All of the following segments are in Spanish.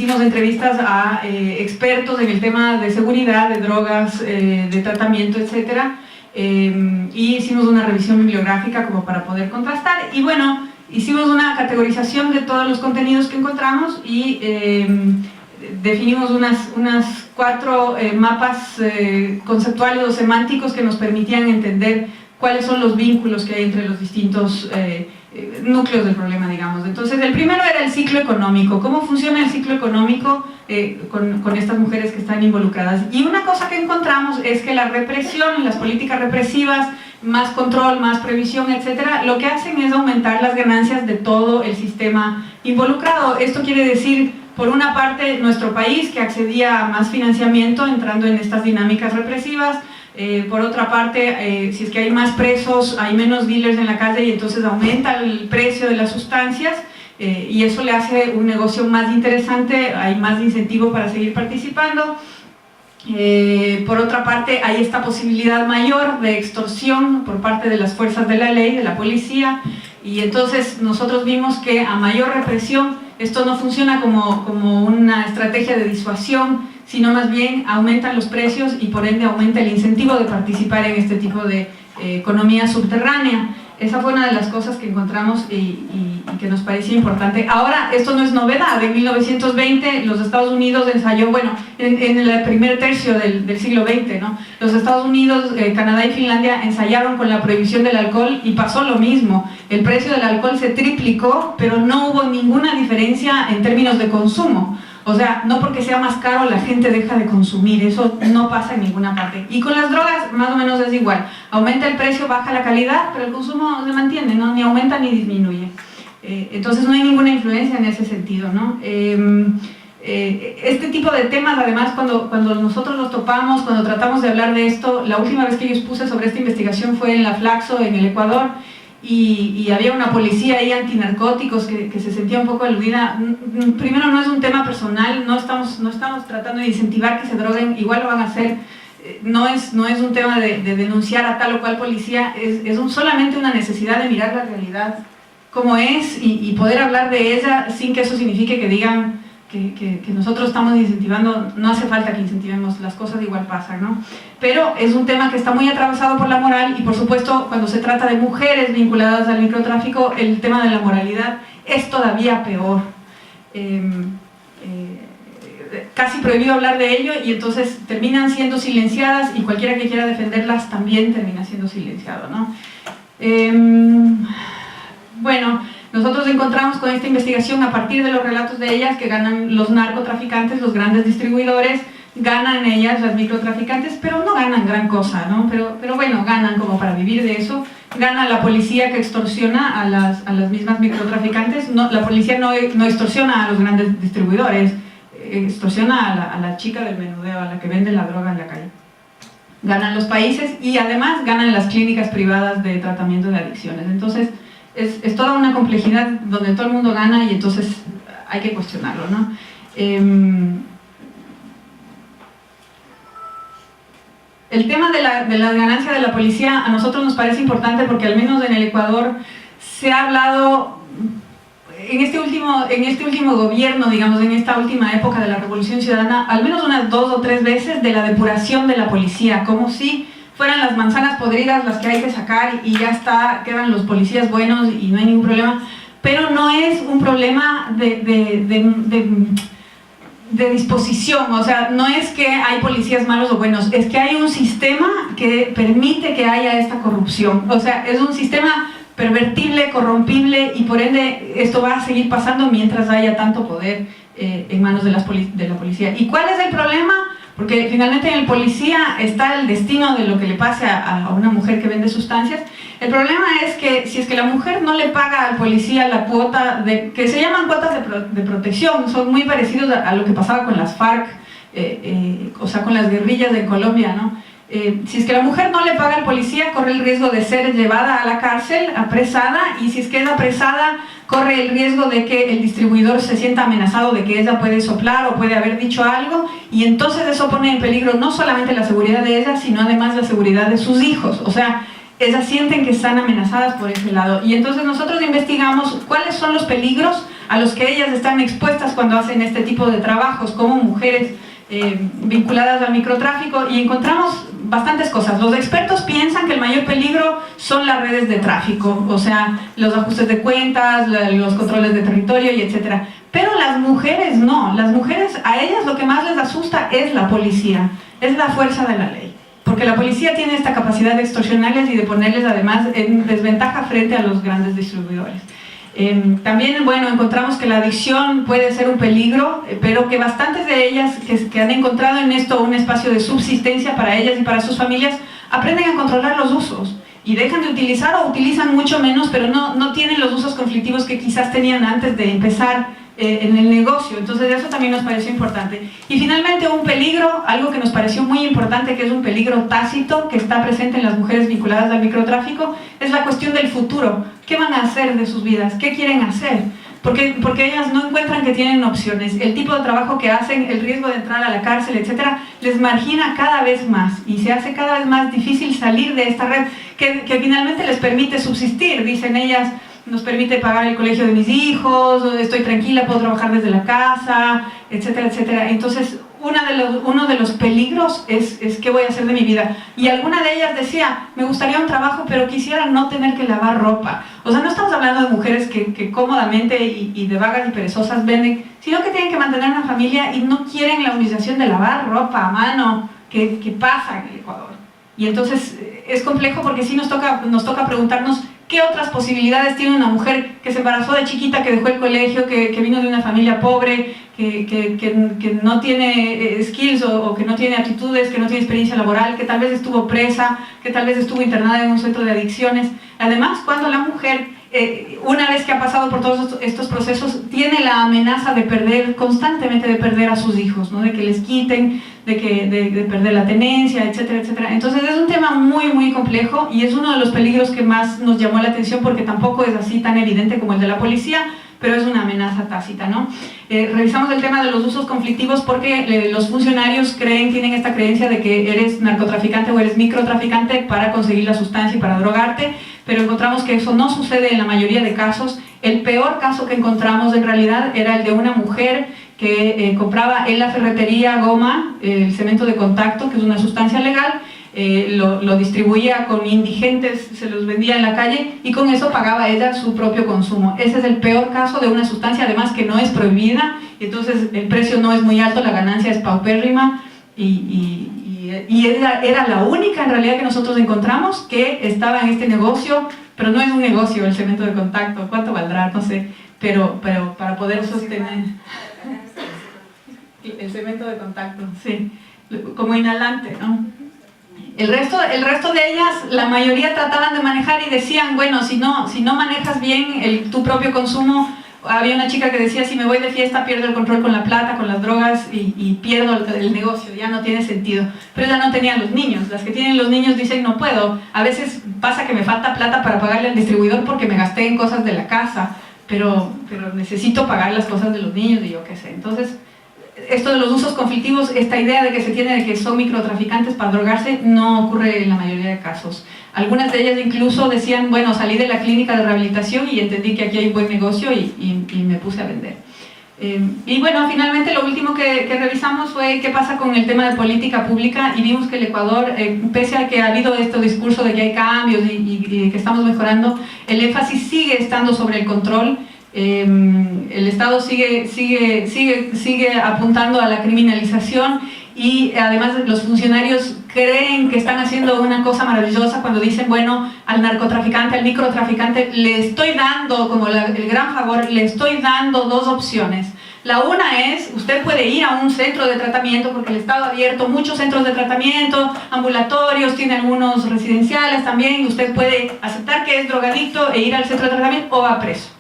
hicimos entrevistas a expertos en el tema de seguridad, de drogas, de tratamiento, etcétera, y hicimos una revisión bibliográfica como para poder contrastar, y bueno, hicimos una categorización de todos los contenidos que encontramos y definimos unas 4 mapas conceptuales o semánticos que nos permitían entender cuáles son los vínculos que hay entre los distintos núcleos del problema, digamos. Entonces, el primero era el ciclo económico. ¿Cómo funciona el ciclo económico con estas mujeres que están involucradas? Y una cosa que encontramos es que la represión, las políticas represivas, más control, más previsión, etcétera, lo que hacen es aumentar las ganancias de todo el sistema involucrado. Esto quiere decir, por una parte, nuestro país, que accedía a más financiamiento entrando en estas dinámicas represivas. Por otra parte, si es que hay más presos, hay menos dealers en la calle y entonces aumenta el precio de las sustancias y eso le hace un negocio más interesante, hay más incentivo para seguir participando. Por otra parte, hay esta posibilidad mayor de extorsión por parte de las fuerzas de la ley, de la policía, y entonces nosotros vimos que a mayor represión esto no funciona como una estrategia de disuasión, sino más bien aumentan los precios y por ende aumenta el incentivo de participar en este tipo de economía subterránea. Esa fue una de las cosas que encontramos y que nos parecía importante. Ahora, esto no es novedad. En 1920 los Estados Unidos ensayó, bueno, en el primer tercio del siglo XX, ¿no? Los Estados Unidos, Canadá y Finlandia ensayaron con la prohibición del alcohol y pasó lo mismo. El precio del alcohol se triplicó, pero no hubo ninguna diferencia en términos de consumo. O sea, no porque sea más caro la gente deja de consumir, eso no pasa en ninguna parte. Y con las drogas más o menos es igual, aumenta el precio, baja la calidad, pero el consumo se mantiene, ¿no? Ni aumenta ni disminuye. Entonces no hay ninguna influencia en ese sentido, ¿no? Este tipo de temas, además, cuando nosotros los topamos, cuando tratamos de hablar de esto, la última vez que yo expuse sobre esta investigación fue en la Flaxo, en el Ecuador, y había una policía ahí antinarcóticos que se sentía un poco aludida. Primero, no es un tema personal, no estamos tratando de incentivar que se droguen, igual lo van a hacer. No es un tema de denunciar a tal o cual policía, es solamente una necesidad de mirar la realidad como es y poder hablar de ella sin que eso signifique que digan que nosotros estamos incentivando. No hace falta que incentivemos, las cosas igual pasan, ¿no? Pero es un tema que está muy atravesado por la moral y por supuesto cuando se trata de mujeres vinculadas al microtráfico, el tema de la moralidad es todavía peor. Casi prohibido hablar de ello y entonces terminan siendo silenciadas y cualquiera que quiera defenderlas también termina siendo silenciado, ¿no? Bueno, nosotros encontramos con esta investigación a partir de los relatos de ellas que ganan los narcotraficantes, los grandes distribuidores, ganan ellas, las microtraficantes, pero no ganan gran cosa, ¿no? Pero bueno, ganan como para vivir de eso. Gana la policía que extorsiona a las mismas microtraficantes. No, la policía no extorsiona a los grandes distribuidores, extorsiona a la chica del menudeo, a la que vende la droga en la calle. Ganan los países y además ganan las clínicas privadas de tratamiento de adicciones. Entonces, es toda una complejidad donde todo el mundo gana y entonces hay que cuestionarlo, ¿no? El tema de la ganancia de la policía a nosotros nos parece importante porque al menos en el Ecuador se ha hablado en este último gobierno, digamos, en esta última época de la Revolución Ciudadana, al menos unas 2 o 3 veces de la depuración de la policía, como si fueran las manzanas podridas las que hay que sacar y ya está, quedan los policías buenos y no hay ningún problema. Pero no es un problema de disposición, o sea, no es que hay policías malos o buenos, es que hay un sistema que permite que haya esta corrupción. O sea, es un sistema pervertible, corrompible y por ende esto va a seguir pasando mientras haya tanto poder en manos de la policía. ¿Y cuál es el problema? Porque finalmente en el policía está el destino de lo que le pase a una mujer que vende sustancias. El problema es que si es que la mujer no le paga al policía la cuota, que se llaman cuotas de protección, son muy parecidos a lo que pasaba con las FARC, o sea, con las guerrillas de Colombia, ¿no? Si es que la mujer no le paga al policía, corre el riesgo de ser llevada a la cárcel, apresada, y si es que es apresada, corre el riesgo de que el distribuidor se sienta amenazado de que ella puede soplar o puede haber dicho algo, y entonces eso pone en peligro no solamente la seguridad de ella, sino además la seguridad de sus hijos. O sea, ellas sienten que están amenazadas por ese lado. Y entonces nosotros investigamos cuáles son los peligros a los que ellas están expuestas cuando hacen este tipo de trabajos como mujeres vinculadas al microtráfico, y encontramos bastantes cosas. Los expertos piensan que el mayor peligro son las redes de tráfico, o sea, los ajustes de cuentas, los controles de territorio y etcétera. Pero las mujeres no, las mujeres, a ellas lo que más les asusta es la policía, es la fuerza de la ley. Porque la policía tiene esta capacidad de extorsionarles y de ponerles además en desventaja frente a los grandes distribuidores. También, bueno, encontramos que la adicción puede ser un peligro, pero que bastantes de ellas que han encontrado en esto un espacio de subsistencia para ellas y para sus familias, aprenden a controlar los usos y dejan de utilizar o utilizan mucho menos, pero no tienen los usos conflictivos que quizás tenían antes de empezar en el negocio. Entonces eso también nos pareció importante. Y finalmente un peligro, algo que nos pareció muy importante, que es un peligro tácito que está presente en las mujeres vinculadas al microtráfico, es la cuestión del futuro. ¿Qué van a hacer de sus vidas? ¿Qué quieren hacer? Porque ellas no encuentran que tienen opciones. El tipo de trabajo que hacen, el riesgo de entrar a la cárcel, etcétera, les margina cada vez más y se hace cada vez más difícil salir de esta red que finalmente les permite subsistir. Dicen ellas, nos permite pagar el colegio de mis hijos, estoy tranquila, puedo trabajar desde la casa, etcétera, etcétera. Entonces, uno de los peligros es ¿qué voy a hacer de mi vida? Y alguna de ellas decía, me gustaría un trabajo, pero quisiera no tener que lavar ropa. O sea, no estamos hablando de mujeres que cómodamente y de vagas y perezosas venden, sino que tienen que mantener una familia y no quieren la humillación de lavar ropa a mano que pasa en el Ecuador. Y entonces es complejo porque sí nos toca preguntarnos qué otras posibilidades tiene una mujer que se embarazó de chiquita, que dejó el colegio, que vino de una familia pobre, que no tiene skills o que no tiene actitudes, que no tiene experiencia laboral, que tal vez estuvo presa, que tal vez estuvo internada en un centro de adicciones. Además, cuando la mujer, una vez que ha pasado por todos estos procesos, tiene la amenaza de perder, constantemente de perder a sus hijos, ¿no? De que les quiten, de perder la tenencia, etcétera, etcétera. Entonces es un tema muy, muy complejo y es uno de los peligros que más nos llamó la atención porque tampoco es así tan evidente como el de la policía, pero es una amenaza tácita, ¿no? Revisamos el tema de los usos conflictivos porque los funcionarios tienen esta creencia de que eres narcotraficante o eres microtraficante para conseguir la sustancia y para drogarte, pero encontramos que eso no sucede en la mayoría de casos. El peor caso que encontramos en realidad era el de una mujer que compraba en la ferretería goma, el cemento de contacto, que es una sustancia legal, lo distribuía con indigentes, se los vendía en la calle y con eso pagaba ella su propio consumo. Ese es el peor caso de una sustancia además que no es prohibida, entonces el precio no es muy alto, la ganancia es paupérrima y era la única en realidad que nosotros encontramos que estaba en este negocio, pero no es un negocio el cemento de contacto, ¿cuánto valdrá? No sé, pero para poder sostener el cemento de contacto, sí, como inhalante, ¿no? El resto de ellas, la mayoría trataban de manejar y decían, bueno, si no manejas bien tu propio consumo. Había una chica que decía, si me voy de fiesta pierdo el control con la plata, con las drogas y pierdo el negocio, ya no tiene sentido. Pero ella no tenía los niños, las que tienen los niños dicen, no puedo. A veces pasa que me falta plata para pagarle al distribuidor porque me gasté en cosas de la casa, pero necesito pagar las cosas de los niños y yo qué sé. Entonces, esto de los usos conflictivos, esta idea de que se tiene de que son microtraficantes para drogarse, no ocurre en la mayoría de casos. Algunas de ellas incluso decían, bueno, salí de la clínica de rehabilitación y entendí que aquí hay un buen negocio y me puse a vender. Y bueno, finalmente lo último que revisamos fue qué pasa con el tema de política pública y vimos que el Ecuador, pese a que ha habido este discurso de que hay cambios y que estamos mejorando, el énfasis sigue estando sobre el control. El Estado sigue apuntando a la criminalización y además los funcionarios creen que están haciendo una cosa maravillosa cuando dicen, bueno, al narcotraficante, al microtraficante le estoy dando, como el gran favor, le estoy dando dos opciones. La una es, usted puede ir a un centro de tratamiento porque el Estado ha abierto muchos centros de tratamiento, ambulatorios, tiene algunos residenciales también, y usted puede aceptar que es drogadicto e ir al centro de tratamiento o va preso.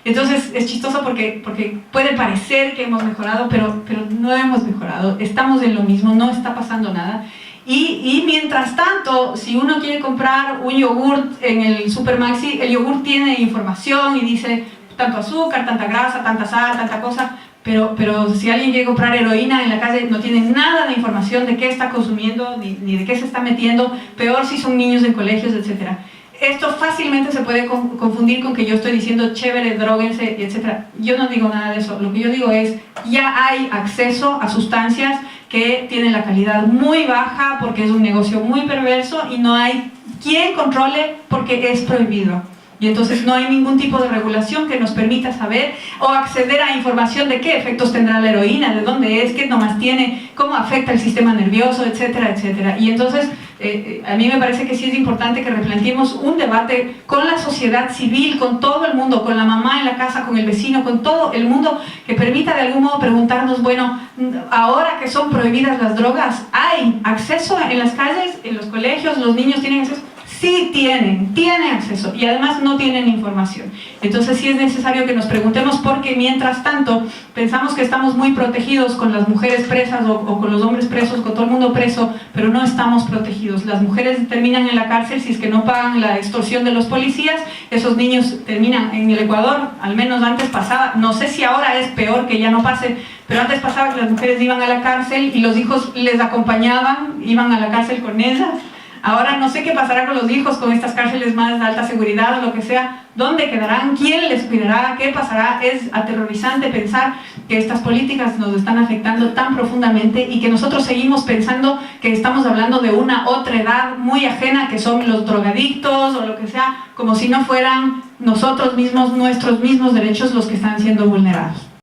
Entonces es chistoso porque puede parecer que hemos mejorado, pero no hemos mejorado, estamos en lo mismo, no está pasando nada. Y mientras tanto, si uno quiere comprar un yogurt en el Supermaxi, el yogurt tiene información y dice tanto azúcar, tanta grasa, tanta sal, tanta cosa, pero si alguien quiere comprar heroína en la calle no tiene nada de información de qué está consumiendo, ni de qué se está metiendo, peor si son niños en colegios, etc. esto fácilmente se puede confundir con que yo estoy diciendo chévere, dróguense, etc. Yo no digo nada de eso. Lo que yo digo es, ya hay acceso a sustancias que tienen la calidad muy baja porque es un negocio muy perverso y no hay quien controle porque es prohibido. Y entonces no hay ningún tipo de regulación que nos permita saber o acceder a información de qué efectos tendrá la heroína, de dónde es, qué nomás tiene, cómo afecta el sistema nervioso, etcétera, etcétera. Y entonces a mí me parece que sí es importante que replanteemos un debate con la sociedad civil, con todo el mundo, con la mamá en la casa, con el vecino, con todo el mundo, que permita de algún modo preguntarnos, bueno, ahora que son prohibidas las drogas, ¿hay acceso en las calles, en los colegios, los niños tienen acceso? Sí tienen acceso y además no tienen información. Entonces sí es necesario que nos preguntemos porque mientras tanto pensamos que estamos muy protegidos con las mujeres presas o con los hombres presos, con todo el mundo preso, pero no estamos protegidos. Las mujeres terminan en la cárcel si es que no pagan la extorsión de los policías, esos niños terminan en el Ecuador, al menos antes pasaba, no sé si ahora es peor que ya no pase, pero antes pasaba que las mujeres iban a la cárcel y los hijos les acompañaban, iban a la cárcel con ellas. Ahora no sé qué pasará con los hijos, con estas cárceles más de alta seguridad o lo que sea, dónde quedarán, quién les cuidará, qué pasará. Es aterrorizante pensar que estas políticas nos están afectando tan profundamente y que nosotros seguimos pensando que estamos hablando de una otra edad muy ajena, que son los drogadictos o lo que sea, como si no fueran nosotros mismos, nuestros mismos derechos los que están siendo vulnerados.